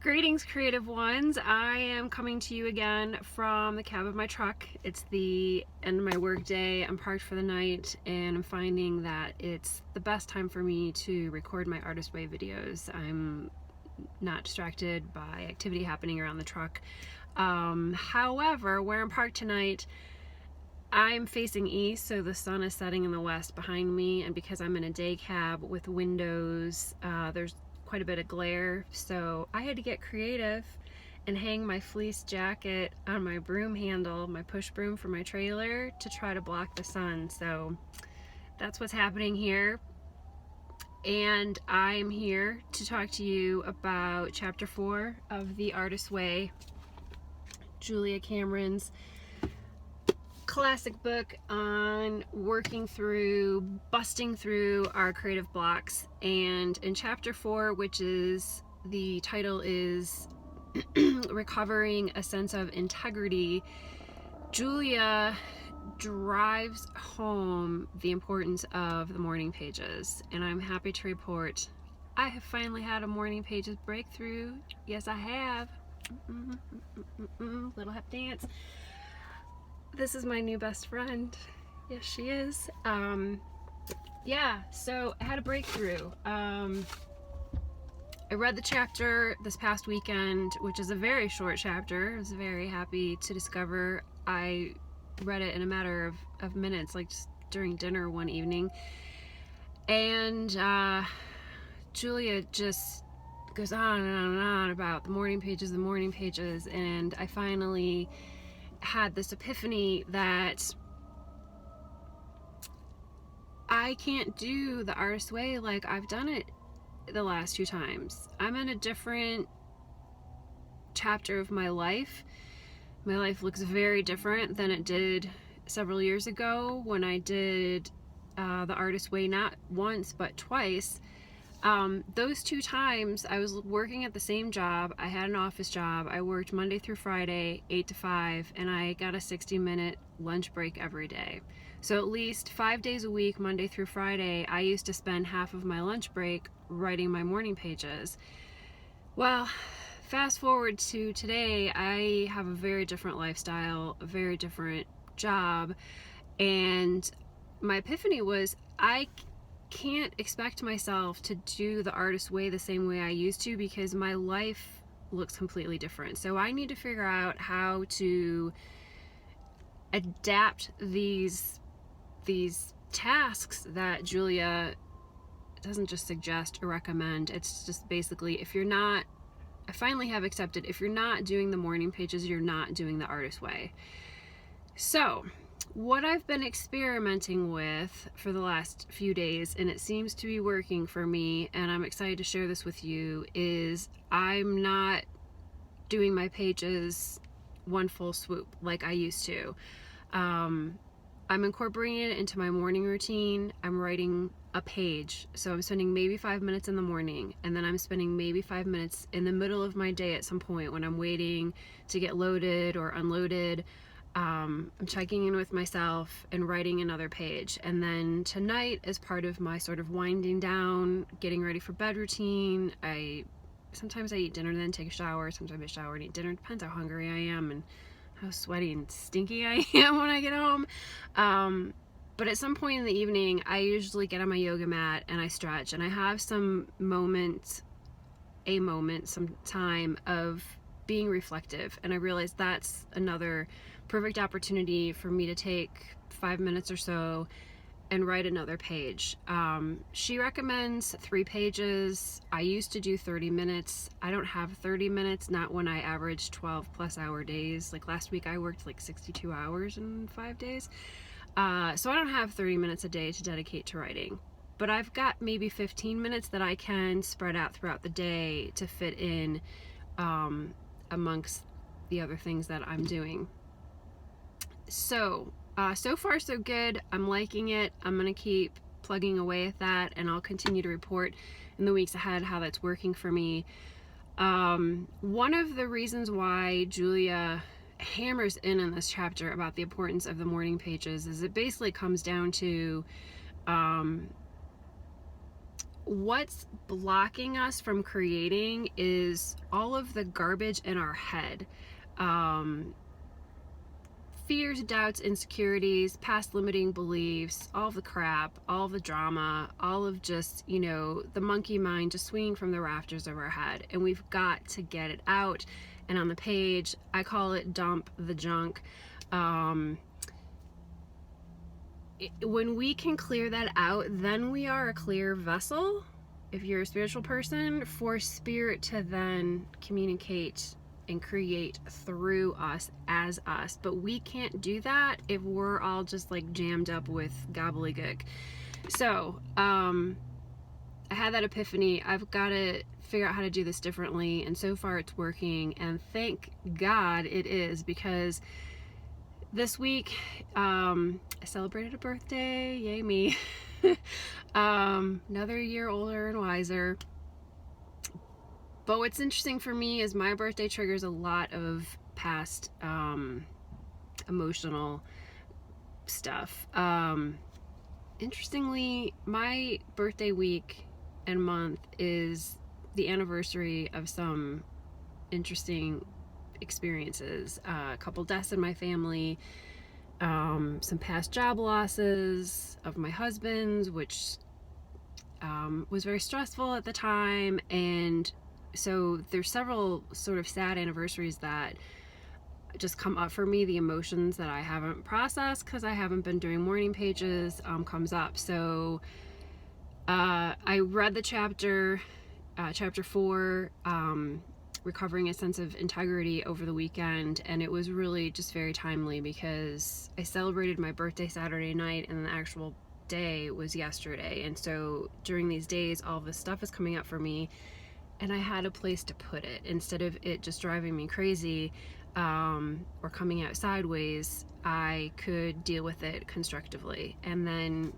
Greetings, creative ones. I am coming to you again from the cab of my truck. It's the end of my work day. I'm parked for the night, and I'm finding that it's the best time for me to record my Artist Way videos. I'm not distracted by activity happening around the truck. However, where I'm parked tonight, I'm facing east, so the sun is setting in the west behind me, and because I'm in a day cab with windows, there's quite a bit of glare, so I had to get creative and hang my fleece jacket on my broom handle, my push broom for my trailer, to try to block the sun. So that's what's happening here, and I'm here to talk to you about chapter 4 of The Artist's Way, Julia Cameron's classic book on busting through our creative blocks. And in chapter 4, which is, the title is Recovering a Sense of Integrity, Julia drives home the importance of the morning pages. And I'm happy to report I have finally had a morning pages breakthrough. Yes, I have. Little hip dance. This is my new best friend. Yes, she is. Yeah, so I had a breakthrough. I read the chapter this past weekend, which is a very short chapter. I was very happy to discover I read it in a matter of minutes, like just during dinner one evening. And Julia just goes on and on and on about the morning pages, and I finally had this epiphany that I can't do the Artist's Way like I've done it the last 2 times. I'm in a different chapter of my life. My life looks very different than it did several years ago when I did the Artist's Way not once but twice. Those 2 times I was working at the same job. I had an office job. I worked Monday through Friday, 8 to 5, and I got a 60-minute lunch break every day. So at least 5 days a week, Monday through Friday, I used to spend half of my lunch break writing my morning pages. Well, fast forward to today, I have a very different lifestyle, a very different job, and my epiphany was I can't expect myself to do the Artist's Way the same way I used to, because my life looks completely different. So I need to figure out how to adapt these tasks that Julia doesn't just suggest or recommend. It's just basically, I finally have accepted, if you're not doing the morning pages, you're not doing the Artist's Way. So what I've been experimenting with for the last few days, and it seems to be working for me, and I'm excited to share this with you, is I'm not doing my pages one full swoop like I used to. I'm incorporating it into my morning routine. I'm writing a page, so I'm spending maybe 5 minutes in the morning, and then I'm spending maybe 5 minutes in the middle of my day at some point when I'm waiting to get loaded or unloaded. I'm checking in with myself and writing another page. And then tonight, as part of my sort of winding down, getting ready for bed routine, sometimes I eat dinner and then take a shower. Sometimes I shower and eat dinner. It depends how hungry I am and how sweaty and stinky I am when I get home. But at some point in the evening, I usually get on my yoga mat and I stretch, and I have some time of being reflective, and I realize that's another perfect opportunity for me to take 5 minutes or so and write another page. She recommends 3 pages. I used to do 30 minutes. I don't have 30 minutes, not when I average 12 plus hour days. Like last week I worked like 62 hours in 5 days. So I don't have 30 minutes a day to dedicate to writing. But I've got maybe 15 minutes that I can spread out throughout the day to fit in amongst the other things that I'm doing. So far so good. I'm liking it. I'm gonna keep plugging away at that, and I'll continue to report in the weeks ahead how that's working for me. One of the reasons why Julia hammers in this chapter about the importance of the morning pages is it basically comes down to what's blocking us from creating is all of the garbage in our head. Fears, doubts, insecurities, past limiting beliefs, all the crap, all the drama, all of just, the monkey mind just swinging from the rafters of our head. And we've got to get it out. And on the page, I call it dump the junk. When we can clear that out, then we are a clear vessel, if you're a spiritual person, for spirit to then communicate and create through us as us. But we can't do that if we're all just like jammed up with gobbledygook. So I had that epiphany. I've got to figure out how to do this differently, and so far it's working, and thank God it is, because this week I celebrated a birthday. Yay me. Another year older and wiser. But what's interesting for me is my birthday triggers a lot of past emotional stuff. Interestingly, my birthday week and month is the anniversary of some interesting experiences. A couple deaths in my family, some past job losses of my husband's, which was very stressful at the time. And so there's several sort of sad anniversaries that just come up for me. The emotions that I haven't processed because I haven't been doing morning pages comes up. So I read the chapter 4, recovering a sense of integrity, over the weekend, and it was really just very timely because I celebrated my birthday Saturday night and the actual day was yesterday. And so during these days, all this stuff is coming up for me, and I had a place to put it. Instead of it just driving me crazy or coming out sideways, I could deal with it constructively. And then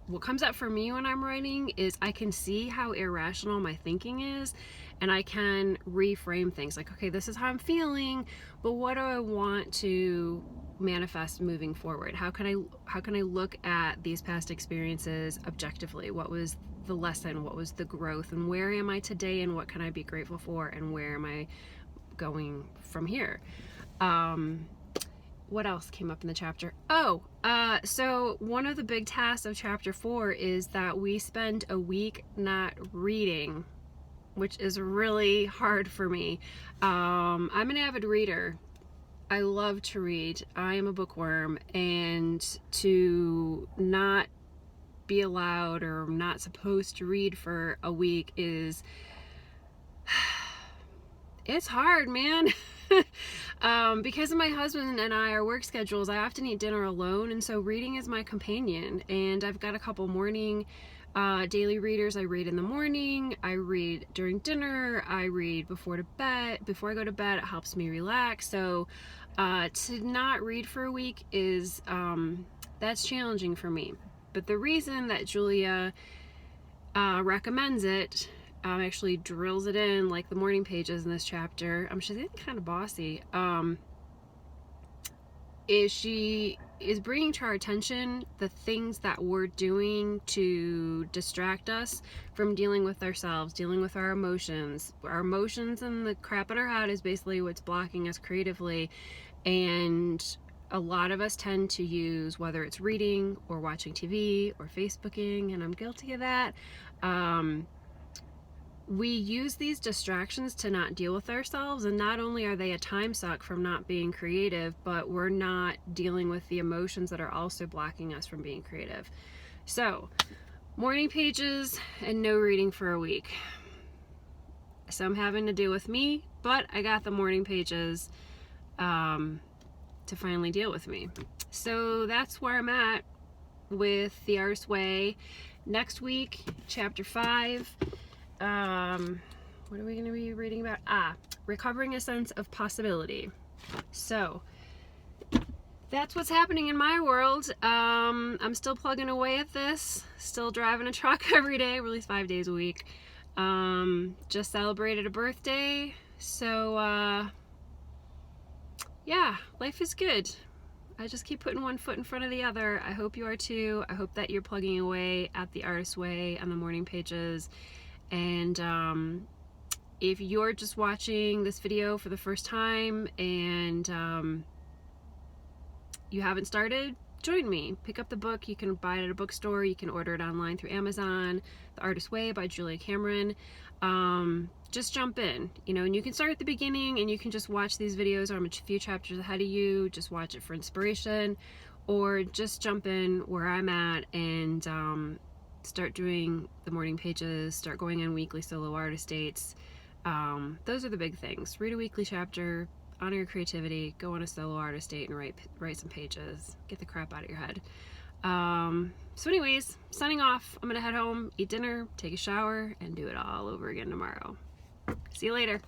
what comes up for me when I'm writing is I can see how irrational my thinking is, and I can reframe things like, okay, this is how I'm feeling, but what do I want to manifest moving forward? How can I look at these past experiences objectively? What was the lesson? What was the growth? And where am I today? And what can I be grateful for? And where am I going from here? What else came up in the chapter? So one of the big tasks of chapter 4 is that we spend a week not reading, which is really hard for me. I'm an avid reader. I love to read. I am a bookworm, and to not be allowed or not supposed to read for a week is it's hard, man. Because of my husband and our work schedules, I often eat dinner alone, and so reading is my companion. And I've got a couple morning daily readers. I read in the morning, I read during dinner, I read before I go to bed. It helps me relax. So to not read for a week is that's challenging for me. But the reason that Julia recommends it, actually drills it in like the morning pages in this chapter, she's getting kind of bossy, is she is bringing to our attention the things that we're doing to distract us from dealing with ourselves, dealing with our emotions. Our emotions and the crap in our head is basically what's blocking us creatively. And a lot of us tend to use, whether it's reading or watching TV or Facebooking, and I'm guilty of that, we use these distractions to not deal with ourselves, and not only are they a time suck from not being creative, but we're not dealing with the emotions that are also blocking us from being creative. So, morning pages and no reading for a week. Some having to do with me, but I got the morning pages to finally deal with me. So that's where I'm at with The Artist's Way. Next week, chapter 5. What are we going to be reading about? Recovering a sense of possibility. So that's what's happening in my world. I'm still plugging away at this, still driving a truck every day, at least 5 days a week. Just celebrated a birthday, so yeah, life is good. I just keep putting one foot in front of the other. I hope you are too. I hope that you're plugging away at the Artist's Way on the morning pages. And if you're just watching this video for the first time and you haven't started, join me. Pick up the book. You can buy it at a bookstore. You can order it online through Amazon. The Artist's Way by Julia Cameron. Just jump in, you know, and you can start at the beginning and you can just watch these videos. I'm a few chapters ahead of you. Just watch it for inspiration, or just jump in where I'm at and start doing the morning pages, start going on weekly solo artist dates. Those are the big things. Read a weekly chapter, honor your creativity, go on a solo artist date and write some pages. Get the crap out of your head. So anyways, signing off. I'm gonna head home, eat dinner, take a shower, and do it all over again tomorrow. See you later.